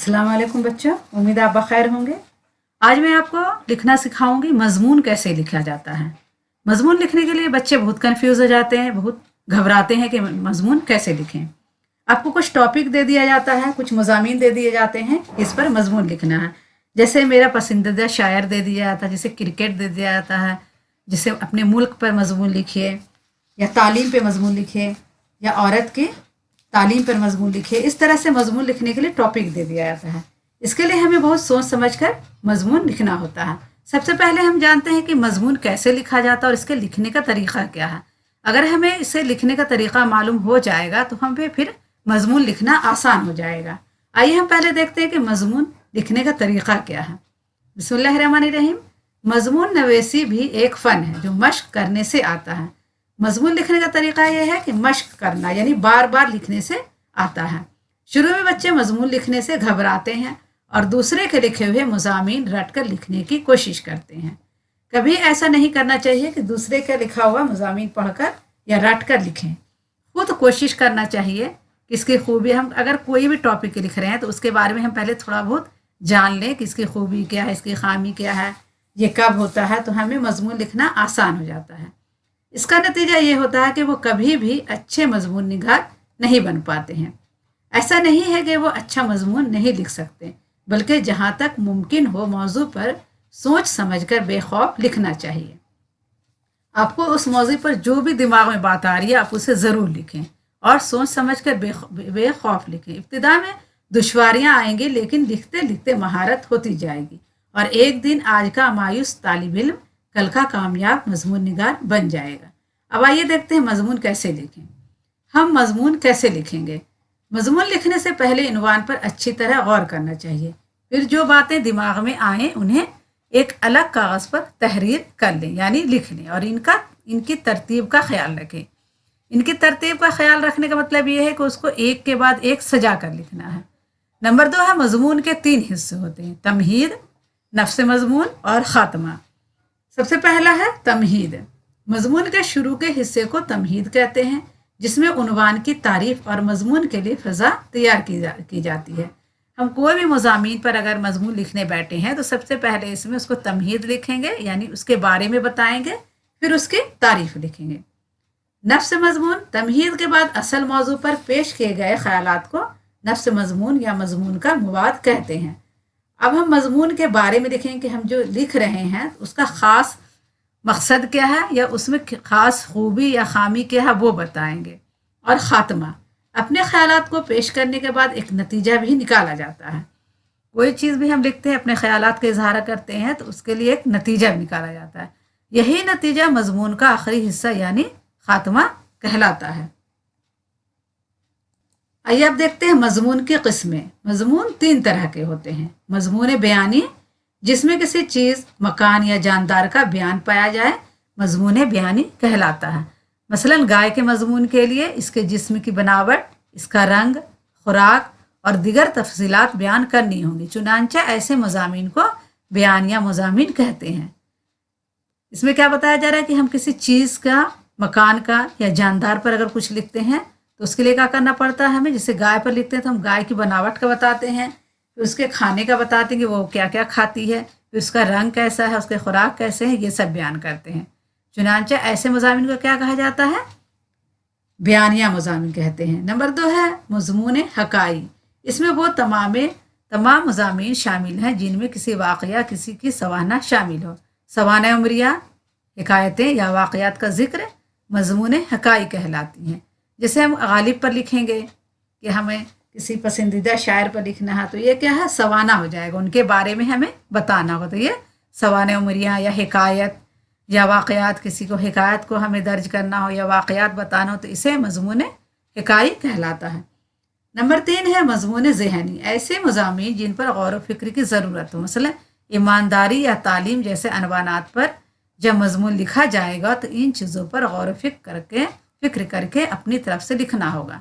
अस्सलाम वालेकुम बच्चों, उम्मीद आप बखैर होंगे। आज मैं आपको लिखना सिखाऊंगी मज़मून कैसे लिखा जाता है। मज़मून लिखने के लिए बच्चे बहुत कंफ्यूज हो जाते हैं, बहुत घबराते हैं कि मज़मून कैसे लिखें। आपको कुछ टॉपिक दे दिया जाता है, कुछ मज़ामीन दे दिए जाते हैं, इस पर मज़मून लिखना है। जैसे मेरा पसंदीदा शायर दे दिया जाता है, जैसे क्रिकेट दे दिया जाता है, जिसे अपने मुल्क पर मज़मून लिखिए, या तालीम पे मज़मून लिखिए, या औरत के तालीम पर मज़मून लिखिए। इस तरह से मज़मून लिखने के लिए टॉपिक दे दिया जाता है। इसके लिए हमें बहुत सोच समझ कर मज़मून लिखना होता है। सबसे पहले हम जानते हैं कि मज़मून कैसे लिखा जाता है और इसके लिखने का तरीक़ा क्या है। अगर हमें इसे लिखने का तरीक़ा मालूम हो जाएगा तो हमें फिर मज़मून लिखना आसान हो जाएगा। आइए हम पहले देखते हैं कि मज़मून लिखने का तरीक़ा क्या है। बिस्मिल्लाहिर्रहमानिर्रहीम। मज़मून नवेसी भी एक फ़न है जो मश्क करने से आता है। मज़मून लिखने का तरीका यह है कि मश्क करना, यानी बार बार लिखने से आता है। शुरू में बच्चे मज़मून लिखने से घबराते हैं और दूसरे के लिखे हुए मज़ामीन रट कर लिखने की कोशिश करते हैं। कभी ऐसा नहीं करना चाहिए कि दूसरे का लिखा हुआ मज़ामीन पढ़कर या रट कर लिखें। खुद कोशिश करना चाहिए कि इसकी खूबी, हम अगर कोई भी टॉपिक लिख रहे हैं तो उसके बारे में हम पहले थोड़ा बहुत जान लें कि इसकी खूबी क्या है, इसकी खामी क्या है, ये कब होता है, तो हमें मज़मून लिखना आसान हो जाता है। इसका नतीजा ये होता है कि वो कभी भी अच्छे मज़मून निगार नहीं बन पाते हैं। ऐसा नहीं है कि वो अच्छा मज़मून नहीं लिख सकते, बल्कि जहाँ तक मुमकिन हो मौजू पर सोच समझकर बेखौफ लिखना चाहिए। आपको उस मौजू पर जो भी दिमाग में बात आ रही है आप उसे ज़रूर लिखें और सोच समझकर बेखौफ लिखें। इब्तिदा में दुश्वारियाँ आएंगी, लेकिन लिखते लिखते महारत होती जाएगी और एक दिन आज का मायूस तालिब इल्म कल का कामयाब मज़मून निगार बन जाएगा। अब आइए देखते हैं मज़मून कैसे लिखें। हम मज़मून कैसे लिखेंगे? मज़मून लिखने से पहले इन्वान पर अच्छी तरह गौर करना चाहिए। फिर जो बातें दिमाग में आएँ उन्हें एक अलग कागज़ पर तहरीर कर लें, यानी लिख लें, और इनकी तरतीब का ख्याल रखें। इनकी तरतीब का ख्याल रखने का मतलब ये है कि उसको एक के बाद एक सजा कर लिखना है। नंबर 2 है, मज़मून के 3 हिस्से होते हैं: तमहीद, नफ्स मज़मून और ख़ात्मा। सबसे पहला है तमहीद। मज़मून के शुरू के हिस्से को तमहीद कहते हैं, जिसमें उन्वान की तारीफ और मज़मून के लिए फ़ज़ा तैयार की जाती है। हम कोई भी मज़ामीन पर अगर मज़मून लिखने बैठे हैं तो सबसे पहले इसमें उसको तमहीद लिखेंगे, यानी उसके बारे में बताएंगे, फिर उसकी तारीफ लिखेंगे। नफ्स मज़मून, तमहीद के बाद असल मौजू पर पेश किए गए ख़यालात को नफ्स मज़मून या मज़मून का मवाद कहते हैं। अब हम मज़मून के बारे में लिखेंगे कि हम जो लिख रहे हैं उसका ख़ास मकसद क्या है या उसमें ख़ास खूबी या खामी क्या है वो बताएंगे। और ख़ात्मा, अपने ख़यालात को पेश करने के बाद एक नतीजा भी निकाला जाता है। कोई चीज़ भी हम लिखते हैं, अपने ख़यालात का इजहार करते हैं, तो उसके लिए एक नतीजा निकाला जाता है। यही नतीजा मज़मून का आखिरी हिस्सा यानी ख़ात्मा कहलाता है। आइए अब देखते हैं मज़मून की किस्में। मज़मून 3 तरह के होते हैं। मज़मून बयानी, जिसमें किसी चीज़, मकान या जानदार का बयान पाया जाए, मज़मून बयानी कहलाता है। मसलन गाय के मज़मून के लिए इसके जिस्म की बनावट, इसका रंग, खुराक और दीगर तफसीलात बयान करनी होंगी। चुनांचे ऐसे मज़ामीन को बयान या मज़ामीन कहते हैं। इसमें क्या बताया जा रहा है कि हम किसी चीज़ का, मकान का या जानदार पर अगर कुछ लिखते हैं तो उसके लिए क्या करना पड़ता है हमें। जैसे गाय पर लिखते हैं तो हम गाय की बनावट का बताते हैं, फिर उसके खाने का बताते हैं कि वो क्या क्या खाती है, फिर उसका रंग कैसा है, उसके खुराक कैसे हैं, ये सब बयान करते हैं। चुनांचे ऐसे मज़ामीन को क्या कहा जाता है? बयानिया मज़ामीन कहते हैं। नंबर 2 है मज़मून हकाई। इसमें वो तमाम मज़ामीन शामिल हैं जिनमें किसी वाक़या, किसी की सवाना शामिल हो। सवाना उमरिया, हिकायतें या वाक़यात का ज़िक्र मज़मून हकाई कहलाती हैं। जैसे हम गालिब पर लिखेंगे कि हमें किसी पसंदीदा शायर पर लिखना है तो ये क्या है? सवाना हो जाएगा, उनके बारे में हमें बताना हो, तो ये सवाना उमरिया या हिकायत या वाक़यात, किसी को हिकायत को हमें दर्ज करना हो या वाक़यात बताना हो तो इसे मज़मून हिकाई कहलाता है। नंबर 3 है मज़मून ज़हनी। ऐसे मज़ामीन जिन पर गौर व फिक्र की ज़रूरत हो, मसलन ईमानदारी या तालीम जैसे अनवानात पर जब मज़मून लिखा जाएगा तो इन चीज़ों पर गौर व फिक्र करके अपनी तरफ से लिखना होगा।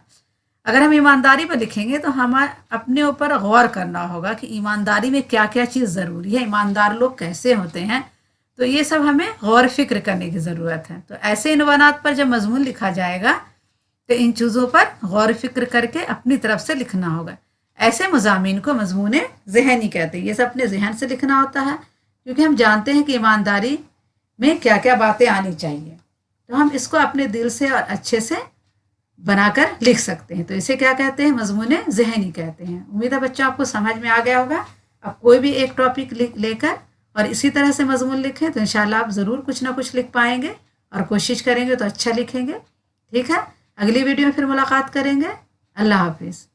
अगर हम ईमानदारी पर लिखेंगे तो हमें अपने ऊपर गौर करना होगा कि ईमानदारी में क्या क्या चीज़ ज़रूरी है, ईमानदार लोग कैसे होते हैं, तो ये सब हमें गौर फिक्र करने की ज़रूरत है। तो ऐसे इनवानात पर जब मज़मून लिखा जाएगा तो इन चीज़ों पर गौर फिक्र करके अपनी तरफ से लिखना होगा। ایسے مضامین کو مضمون ذہنی کہتے ہیں. یہ سب اپنے ذہن سے لکھنا ہوتا ہے کیونکہ ہم جانتے ہیں کہ ایمانداری میں کیا کیا باتیں آنی چاہیے. تو ہم اس کو اپنے دل سے اور اچھے سے بنا کر لکھ سکتے ہیں. تو اسے کیا کہتے ہیں؟ مضمون ذہنی کہتے ہیں. امید ہے بچوں آپ کو سمجھ میں آ گیا ہوگا. اب کوئی بھی ایک ٹاپک لے کر اور اسی طرح سے مضمون لکھیں تو انشاءاللہ آپ ضرور کچھ نہ کچھ لکھ پائیں گے اور کوشش کریں گے تو اچھا لکھیں گے. ٹھیک ہے، اگلی ویڈیو میں پھر ملاقات کریں گے. اللہ حافظ.